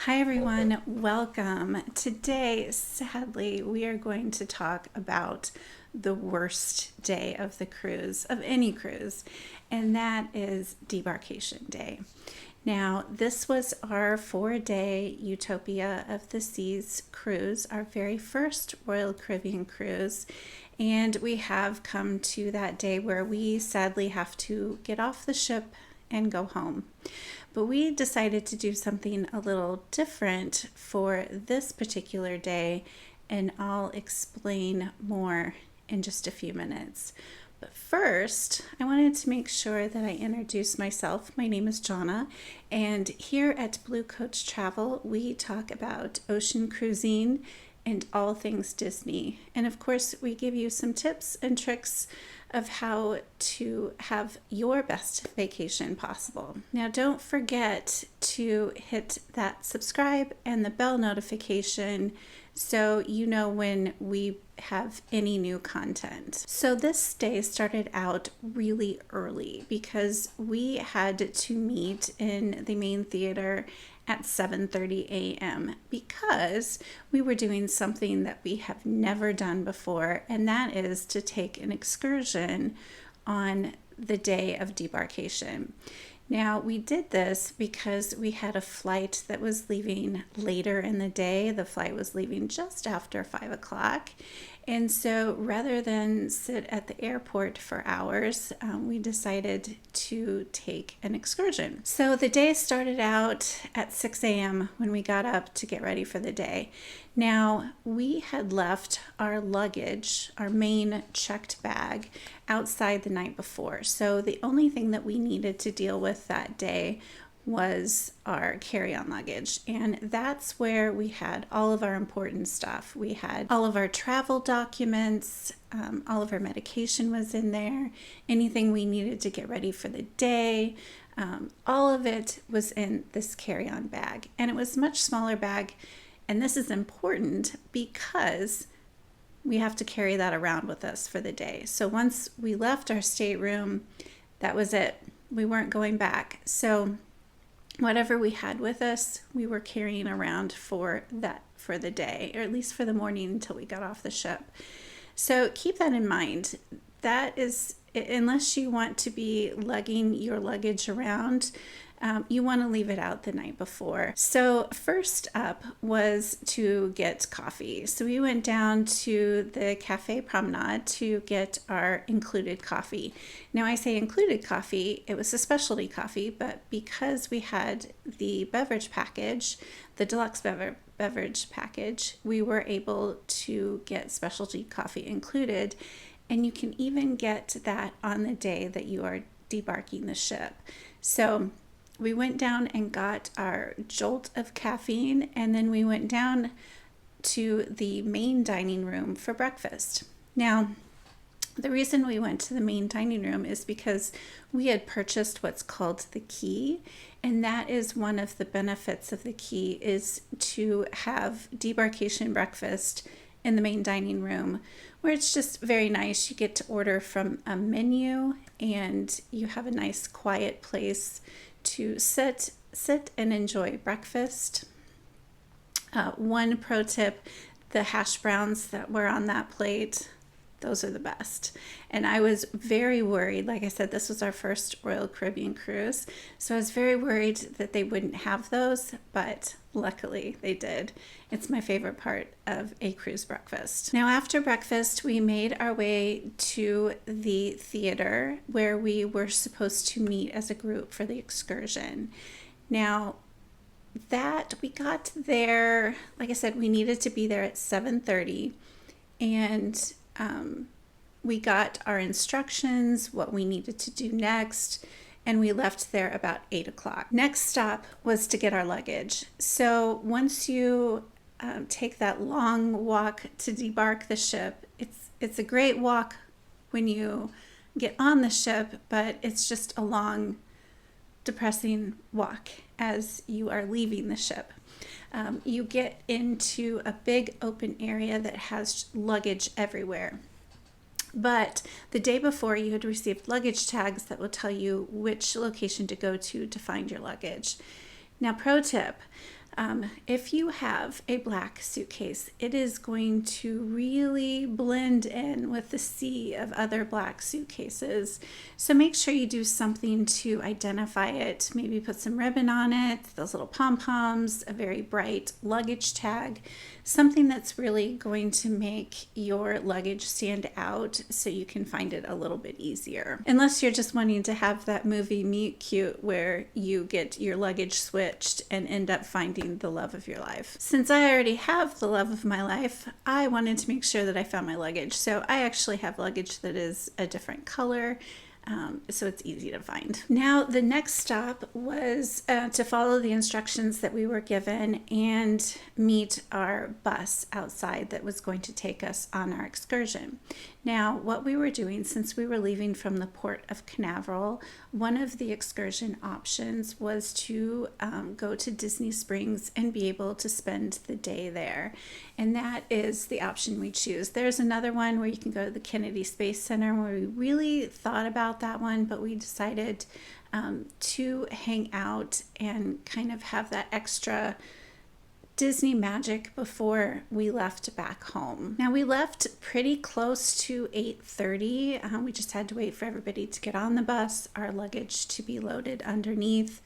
Hi everyone, welcome. Today, sadly, we are going to talk about the worst day of the cruise, of any cruise, and that is debarkation day. Now, this was our 4-day Utopia of the Seas cruise, our very first Royal Caribbean cruise, and we have come to that day where we sadly have to get off the ship and go home. But we decided to do something a little different for this particular day, and I'll explain more in just a few minutes. But first, I wanted to make sure that I introduce myself. My name is Jonna, and here at Blue Coach Travel, we talk about ocean cruising and all things Disney. And of course, we give you some tips and tricks of how to have your best vacation possible. Now, don't forget to hit that subscribe and the bell notification so you know when we have any new content. So this day started out really early because we had to meet in the main theater at 7:30 a.m. because we were doing something that we have never done before, and that is to take an excursion on the day of debarkation. Now, we did this because we had a flight that was leaving later in the day. The flight was leaving just after 5 o'clock. And so rather than sit at the airport for hours, we decided to take an excursion. So the day started out at 6 a.m. when we got up to get ready for the day. Now, we had left our luggage, our main checked bag, outside the night before. So the only thing that we needed to deal with that day was our carry-on luggage, and that's where we had all of our important stuff. We had all of our travel documents, all of our medication was in there, anything we needed to get ready for the day, all of it was in this carry-on bag, and it was a much smaller bag. And this is important because we have to carry that around with us for the day. So once we left our stateroom, that was it. We weren't going back. So whatever we had with us, we were carrying around for the day, or at least for the morning until we got off the ship. So keep that in mind. That is, unless you want to be lugging your luggage around, you want to leave it out the night before. So first up was to get coffee. So we went down to the Cafe Promenade to get our included coffee. Now I say included coffee, it was a specialty coffee, but because we had the beverage package, the deluxe beverage package, we were able to get specialty coffee included. And you can even get that on the day that you are debarking the ship. So we went down and got our jolt of caffeine, and then we went down to the main dining room for breakfast. Now, the reason we went to the main dining room is because we had purchased what's called the key, and that is one of the benefits of the key is to have debarkation breakfast in the main dining room, where it's just very nice. You get to order from a menu, and you have a nice quiet place to sit and enjoy breakfast. One pro tip, the hash browns that were on that plate, those are the best. And I was very worried. Like I said, this was our first Royal Caribbean cruise, so I was very worried that they wouldn't have those, but luckily they did. It's my favorite part of a cruise breakfast. Now, after breakfast, we made our way to the theater where we were supposed to meet as a group for the excursion. Now, that we got there, like I said, we needed to be there at 7:30, and we got our instructions, what we needed to do next, and we left there about 8 o'clock. Next stop was to get our luggage. So once you take that long walk to debark the ship, it's a great walk when you get on the ship, but it's just a long, depressing walk as you are leaving the ship. You get into a big open area that has luggage everywhere. But the day before, you had received luggage tags that will tell you which location to go to find your luggage. Now, pro tip, If you have a black suitcase, it is going to really blend in with the sea of other black suitcases. So make sure you do something to identify it. Maybe put some ribbon on it, those little pom-poms, a very bright luggage tag, something that's really going to make your luggage stand out so you can find it a little bit easier. Unless you're just wanting to have that movie Meet Cute where you get your luggage switched and end up finding the love of your life. Since I already have the love of my life, I wanted to make sure that I found my luggage. So I actually have luggage that is a different color. So it's easy to find. Now, the next stop was to follow the instructions that we were given and meet our bus outside that was going to take us on our excursion. Now, what we were doing, since we were leaving from the port of Canaveral, one of the excursion options was to go to Disney Springs and be able to spend the day there. And that is the option we choose. There's another one where you can go to the Kennedy Space Center, where we really thought about that one, but we decided to hang out and kind of have that extra Disney magic before we left back home. Now, we left pretty close to 8:30. We just had to wait for everybody to get on the bus, our luggage to be loaded underneath.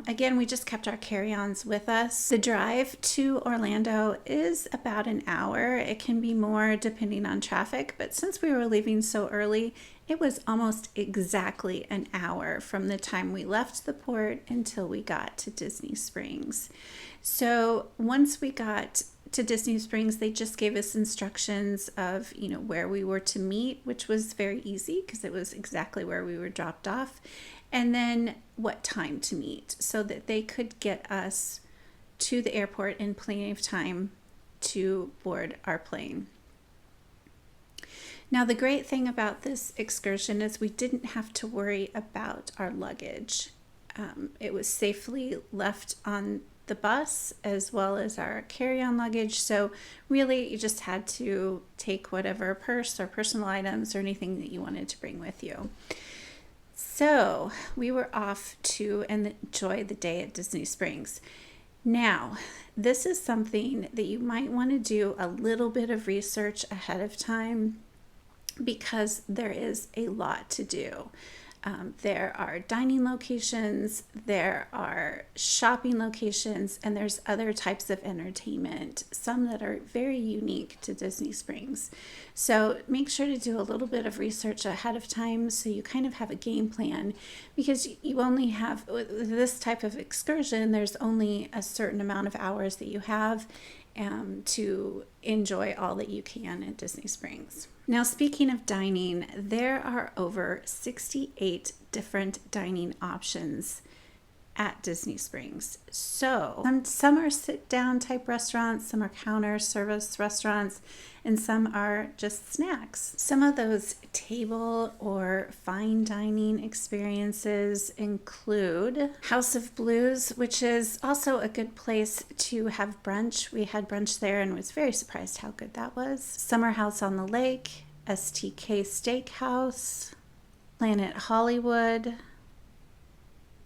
Again, we just kept our carry-ons with us. The drive to Orlando is about an hour. It can be more depending on traffic, but since we were leaving so early, it was almost exactly an hour from the time we left the port until we got to Disney Springs. So once we got to Disney Springs, they just gave us instructions of, where we were to meet, which was very easy because it was exactly where we were dropped off, and then what time to meet so that they could get us to the airport in plenty of time to board our plane. Now, the great thing about this excursion is we didn't have to worry about our luggage. It was safely left on the bus as well as our carry-on luggage. So really, you just had to take whatever purse or personal items or anything that you wanted to bring with you. So we were off to enjoy the day at Disney Springs. Now, this is something that you might want to do a little bit of research ahead of time because there is a lot to do. There are dining locations, there are shopping locations, and there's other types of entertainment, some that are very unique to Disney Springs. So make sure to do a little bit of research ahead of time so you kind of have a game plan, because you only have, with this type of excursion, there's only a certain amount of hours that you have to enjoy all that you can at Disney Springs. Now, speaking of dining, there are over 68 different dining options at Disney Springs. So some are sit-down type restaurants, some are counter service restaurants, and some are just snacks. Some of those table or fine dining experiences include House of Blues, which is also a good place to have brunch. We had brunch there and was very surprised how good that was. Summer House on the Lake, STK Steakhouse, Planet Hollywood,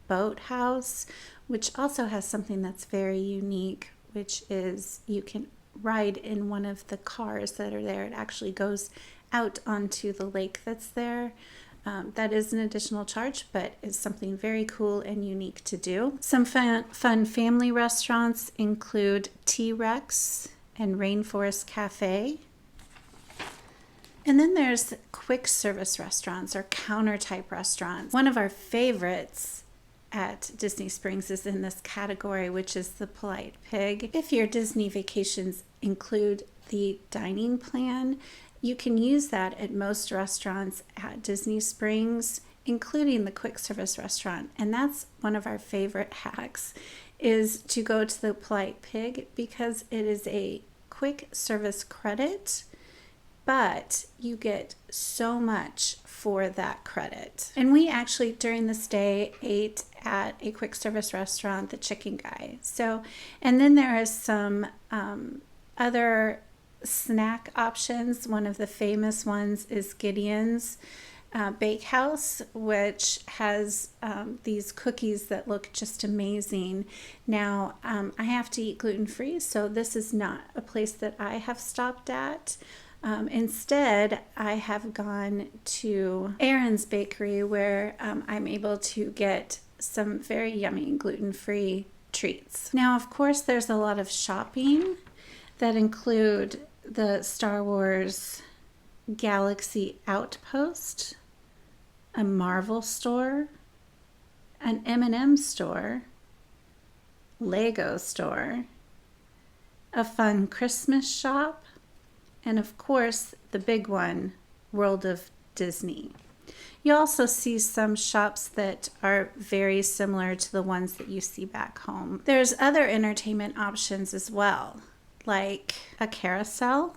Boathouse, which also has something that's very unique, which is you can ride in one of the cars that are there. It actually goes out onto the lake that's there. That is an additional charge, but it's something very cool and unique to do. Some fun family restaurants include T-Rex and Rainforest Cafe. And then there's quick service restaurants or counter type restaurants. One of our favorites at Disney Springs is in this category, which is the Polite Pig. If your Disney vacations include the dining plan, you can use that at most restaurants at Disney Springs, including the quick service restaurant. And that's one of our favorite hacks, is to go to the Polite Pig because it is a quick service credit, but you get so much for that credit. And we actually, during this day, ate at a quick service restaurant, the Chicken Guy. And then there is some other snack options. One of the famous ones is Gideon's. bakehouse, which has these cookies that look just amazing. Now, I have to eat gluten-free, so this is not a place that I have stopped at. Instead, I have gone to Aaron's Bakery, where I'm able to get some very yummy gluten-free treats. Now, of course, there's a lot of shopping that include the Star Wars Galaxy Outpost, a Marvel store, an M&M store, Lego store, a fun Christmas shop, and of course, the big one, World of Disney. You also see some shops that are very similar to the ones that you see back home. There's other entertainment options as well, like a carousel,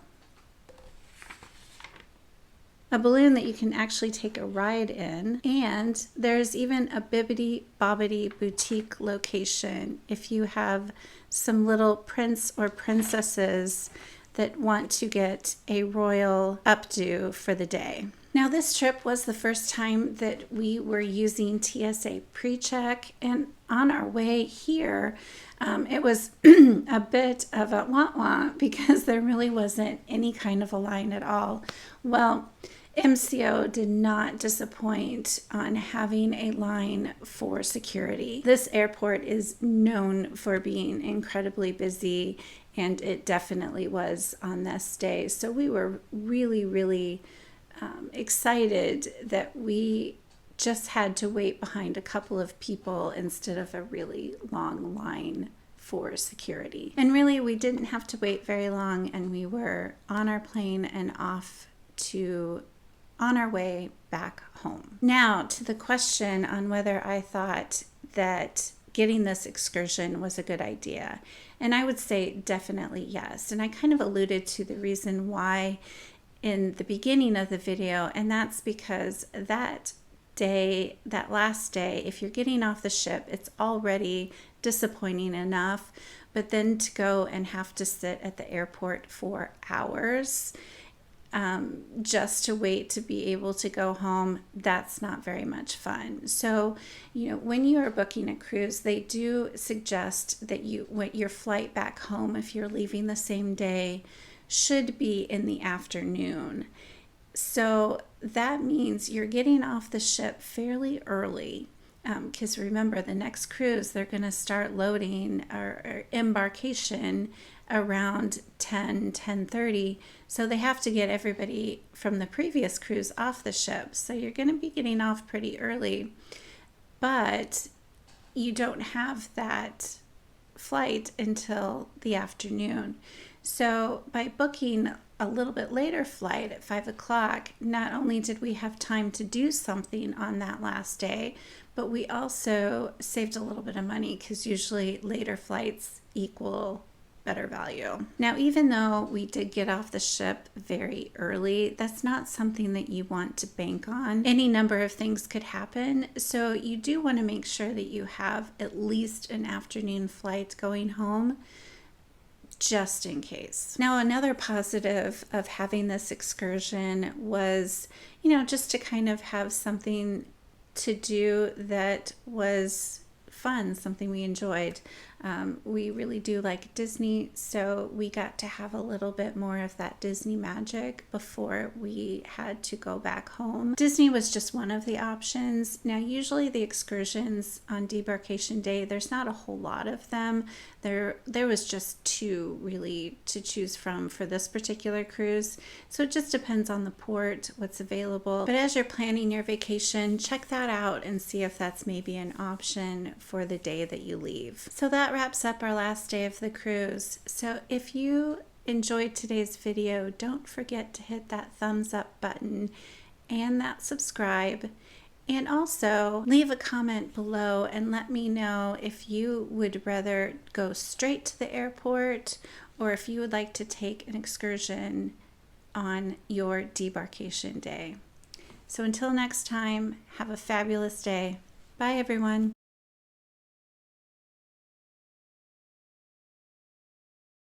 a balloon that you can actually take a ride in, and there's even a Bibbidi Bobbidi boutique location if you have some little prince or princesses that want to get a royal updo for the day. Now, this trip was the first time that we were using TSA PreCheck, and on our way here, it was a bit of a wah-wah because there really wasn't any kind of a line at all. Well, MCO did not disappoint on having a line for security. This airport is known for being incredibly busy, and it definitely was on this day. So we were really excited that we just had to wait behind a couple of people instead of a really long line for security. And really, we didn't have to wait very long, and we were on our plane and on our way back home. Now, to the question on whether I thought that getting this excursion was a good idea. And I would say definitely yes. And I kind of alluded to the reason why in the beginning of the video, and that's because that day, that last day, if you're getting off the ship, it's already disappointing enough, but then to go and have to sit at the airport for hours just to wait to be able to go home, that's not very much fun. So, when you are booking a cruise, they do suggest that your flight back home, if you're leaving the same day, should be in the afternoon. So that means you're getting off the ship fairly early, because remember, the next cruise, they're going to start loading or embarkation around 10:30. So they have to get everybody from the previous cruise off the ship. So you're going to be getting off pretty early, but you don't have that flight until the afternoon. So by booking a little bit later flight at 5 o'clock, not only did we have time to do something on that last day, but we also saved a little bit of money because usually later flights equal better value. Now, even though we did get off the ship very early, that's not something that you want to bank on. Any number of things could happen, so you do want to make sure that you have at least an afternoon flight going home, just in case. Now, another positive of having this excursion was, just to kind of have something to do that was fun, something we enjoyed. We really do like Disney, so we got to have a little bit more of that Disney magic before we had to go back home. Disney was just one of the options. Now, usually the excursions on debarkation day, there's not a whole lot of them. There was just 2 really to choose from for this particular cruise. So it just depends on the port, what's available. But as you're planning your vacation, check that out and see if that's maybe an option for the day that you leave. So that wraps up our last day of the cruise. So if you enjoyed today's video, don't forget to hit that thumbs up button and that subscribe. And also leave a comment below and let me know if you would rather go straight to the airport or if you would like to take an excursion on your debarkation day. So until next time, have a fabulous day. Bye, everyone.